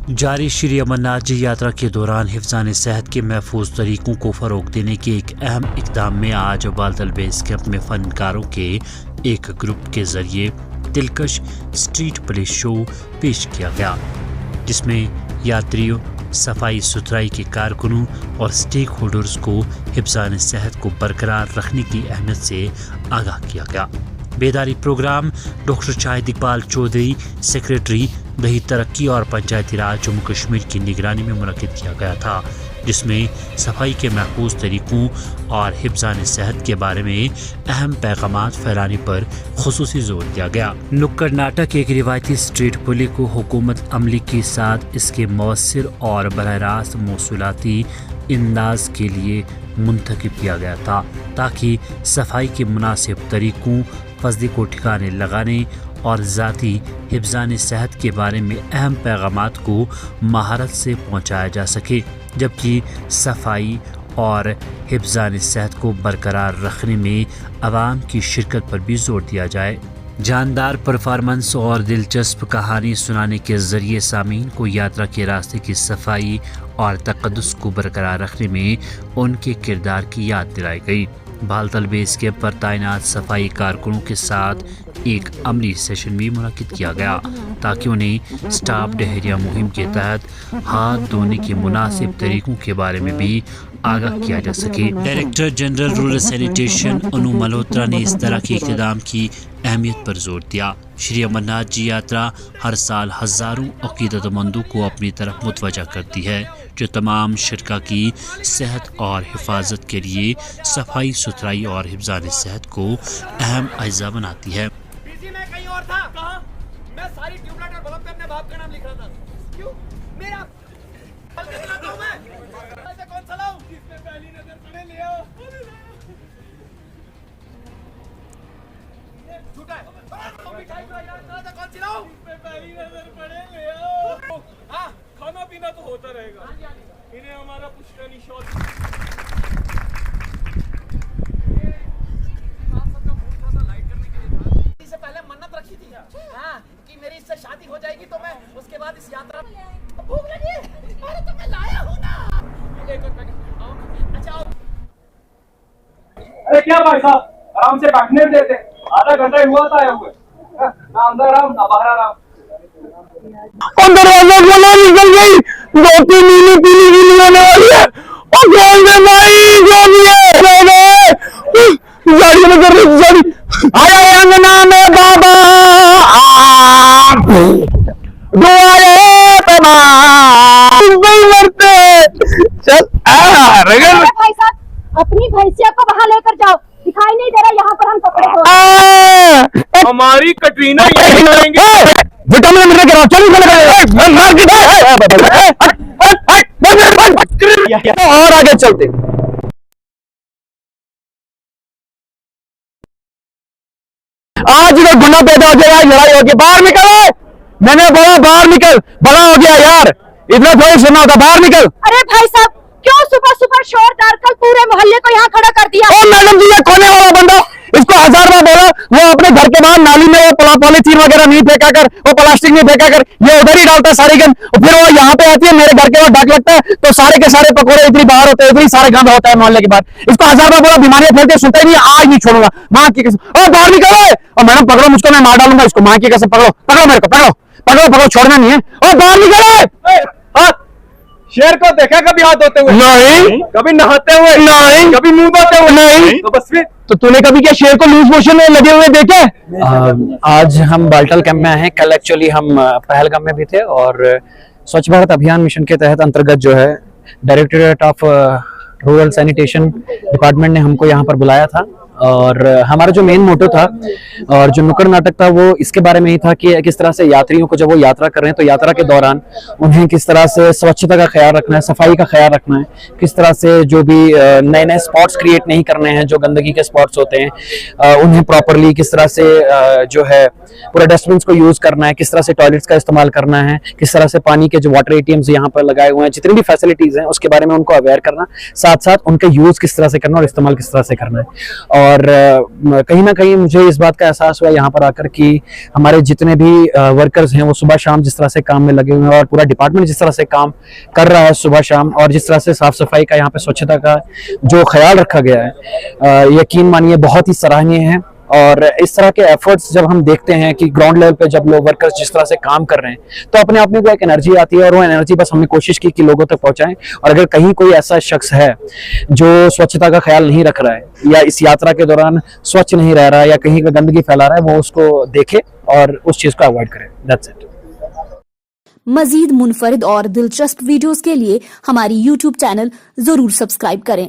जारी श्री अमरनाथ जी यात्रा के दौरान हिफ्ज़ान सेहत के महफूज तरीकों को फ़रोग देने के एक अहम इक़दाम में आज बालतल बेस कैंप में फ़नकारों के एक ग्रुप के ज़रिए दिलकश स्ट्रीट प्ले शो पेश किया गया, जिसमें यात्रियों, सफाई सुथराई के कारकुनों और स्टेक होल्डर्स को हिफ्ज़ान सेहत को बरकरार रखने की अहमियत से आगाह किया गया। बेदारी programme doctor Shahid Iqbal Chaudhary, secretary दही तरक्की और पंचायती राज जम्मू कश्मीर की निगरानी में मुनक्किद किया गया था, जिसमें सफाई के महफूज तरीकों और हिफ्ज़ान सेहत के बारे में अहम पैगामात फैलाने पर खुसूसी जोर दिया गया। नुक्कड़ नाटक एक रिवायती स्ट्रीट पुली को हुकूमत अमली के साथ इसके मौसर और बराह रास्त मौसूलाती अंदाज के लिए मुंतखब किया गया था, ताकि सफाई के मुनासिब तरीकों, फजली को ठिकाने लगाने और ज़ाती हिफ्ज़ान सेहत के बारे में अहम पैगामात को महारत से पहुँचाया जा सके, जबकि सफाई और हिफ्ज़ान सेहत को बरकरार रखने में आवाम की शिरकत पर भी जोर दिया जाए। जानदार परफॉर्मेंस और दिलचस्प कहानी सुनाने के ज़रिए सामीन को यात्रा के रास्ते की सफाई और तक़द्दुस को बरकरार रखने में उनके किरदार की याद दिलाई गई। बालतल बेस कैंप पर तैनात सफाई कारकुनों के साथ एक अमली सेशन भी मुनक्किद किया गया, ताकि उन्हें स्टाफ डहरिया मुहिम के तहत हाथ धोने के मुनासिब तरीकों के बारे में भी आगाह किया जा सके। डायरेक्टर जनरल रूरल सैनिटेशन अनु मल्होत्रा ने इस तरह के इक़दाम की अहमियत पर जोर दिया। श्री अमरनाथ जी यात्रा हर साल हज़ारों अक़ीदतमंदों को अपनी तरफ मुतवज्जा करती है, जो तमाम शिरका की सेहत और हिफाजत के लिए सफाई सुथराई और हिफ्ज़ान सेहत को अहम अज्जा बनाती है। कहीं और था, कहाँ? मैं सारी ट्यूबलाइट और बल्ब पे अपने बाप का नाम लिख रहा था। क्यों? मेरा कौन सा लाऊं? जिसमें पहली नजर पड़े ले आओ। झूठा है। मिठाई का इरादा था, कौन सी लाऊं? जिसमें पहली नजर पड़े ले आओ। हाँ, खाना पीना तो होता रहेगा। इन्हें हमारा पुश्तैनी शॉल कि मेरी इससे शादी हो जाएगी तो मैं उसके बाद इस यात्रा भूख लगी है। अरे तो मैं लाया हूं ना। एक और पैकेट आओ। अच्छा आओ। अरे क्या भाई साहब, आराम से बैठने देते, आधा घंटा हुआ था आए हुए, ना अंदर आराम ना बाहर आराम। दरवाजा खोला, निकल गई, दो तीन नीली पीली नीली होने वाली है। और खोल दे भाई, गाड़ी में कर रही गाड़ी। आया अंगना में बाबा चल भाई साहब, अपनी भैंसिया को वहाँ लेकर जाओ, दिखाई नहीं दे रहा यहाँ पर हम कपड़े धो। हमारी कटरीना यही करेंगे। और आगे चलते, आज इधर गुना पैदा हो जाएगा, लड़ाई होगी, बाहर निकल। मैंने बोला बाहर निकल, बड़ा हो गया यार, इतना थोड़ी सुना होता, बाहर निकल। अरे भाई साहब, क्यों सुबह सुबह शोर डालकर पूरे मोहल्ले को यहाँ खड़ा कर दिया? ओ मैडम जी, ये खोने वाला बंदा, इसको 1000 बार बोला, वो अपने घर के बाहर नाली में वो पॉलीथीन वगैरह नहीं फेंका कर, वो प्लास्टिक नहीं फेंका कर, ये उधर ही डालता है सारी गंद, और फिर वो यहाँ पे आती है, मेरे घर के बाद ढक लगता है, तो सारे के सारे पकौड़े इतनी बाहर होते हैं, इतनी सारे गंद होता है मोहल्ले के बाहर। इसको 1000 बार बोला, बीमारियां फैलती, सुनता ही नहीं, आज नहीं छोड़ूंगा, माँ की कसम। और बाहर निकलो, और मैडम पकड़ो मुझको, मैं मार डालूंगा इसको, माँ की कसम। पकड़ो पकड़ो मेरे को, पकड़ो पकड़ो पकड़ो, छोड़ना नहीं है। और बाहर निकलो। शेर को देखा कभी हाथ धोते हुए? नहीं। कभी नहाते हुए? नहीं। कभी मुंह धोते हुए? नहीं। तो बस फिर तो तूने कभी क्या शेर को लूज मोशन में लगे हुए देखे? आज हम बालतल कैंप में हैं, कल एक्चुअली हम पहलगाम में भी थे, और स्वच्छ भारत अभियान मिशन के तहत अंतर्गत जो है directorate of rural sanitation department ने हमको यहाँ पर बुलाया था, और हमारा जो मेन मोटो था और जो नुक्कड़ नाटक था वो इसके बारे में ही था कि किस तरह से यात्रियों को जब वो यात्रा कर रहे हैं तो यात्रा के दौरान उन्हें किस तरह से स्वच्छता का ख्याल रखना है, सफाई का ख्याल रखना है, किस तरह से जो भी नए नए स्पॉट्स क्रिएट नहीं करने हैं, जो गंदगी के स्पॉट्स होते हैं उन्हें प्रॉपरली किस तरह से जो है पूरा डस्टबिन को यूज करना है, किस तरह से टॉयलेट्स का इस्तेमाल करना है, किस तरह से पानी के जो वाटर एटीएम्स यहाँ पर लगाए हुए हैं, जितनी भी फैसिलिटीज हैं उसके बारे में उनको अवेयर करना, साथ साथ उनका यूज किस तरह से करना और इस्तेमाल किस तरह से करना है। और कहीं ना कहीं मुझे इस बात का एहसास हुआ यहाँ पर आकर कि हमारे जितने भी वर्कर्स हैं वो सुबह शाम जिस तरह से काम में लगे हुए हैं और पूरा डिपार्टमेंट जिस तरह से काम कर रहा है सुबह शाम, और जिस तरह से साफ सफाई का यहाँ पे स्वच्छता का जो ख्याल रखा गया है, यकीन मानिए बहुत ही सराहनीय है। और इस तरह के एफर्ट्स जब हम देखते हैं कि ग्राउंड लेवल पे जब लोग वर्कर्स जिस तरह से काम कर रहे हैं तो अपने आप में को एक एनर्जी आती है, और वो एनर्जी बस हमने कोशिश की कि लोगों तक पहुंचाएं। और अगर कहीं कोई ऐसा शख्स है जो स्वच्छता का ख्याल नहीं रख रहा है या इस यात्रा के दौरान स्वच्छ नहीं रह रहा है या कहीं का गंदगी फैला रहा है, वो उसको देखे और उस चीज को अवॉइड करे। That's it. मजीद मुनफरिद और दिलचस्प वीडियोस के लिए हमारी YouTube चैनल जरूर सब्सक्राइब करें।